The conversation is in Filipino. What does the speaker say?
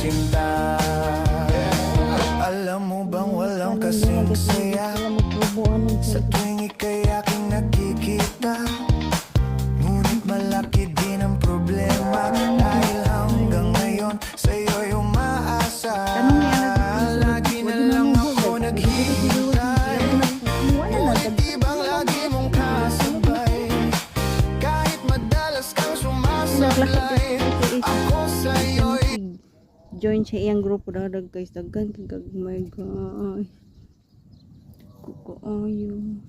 sinta. Alam mo bang walang kasing saya sa tuwing ika'y aking nakikita? Ngunit malaki din ang problema dahil hanggang ngayon sa'yo'y umaasa. Lagi na lang ako naghihintay, ngunit ibang lagi mong kasabay. Kahit madalas kang sumasablay, ako sa'yo'y join sa iyang grupo dadag guys, daghan kay gagmay guys. Kuko ayo.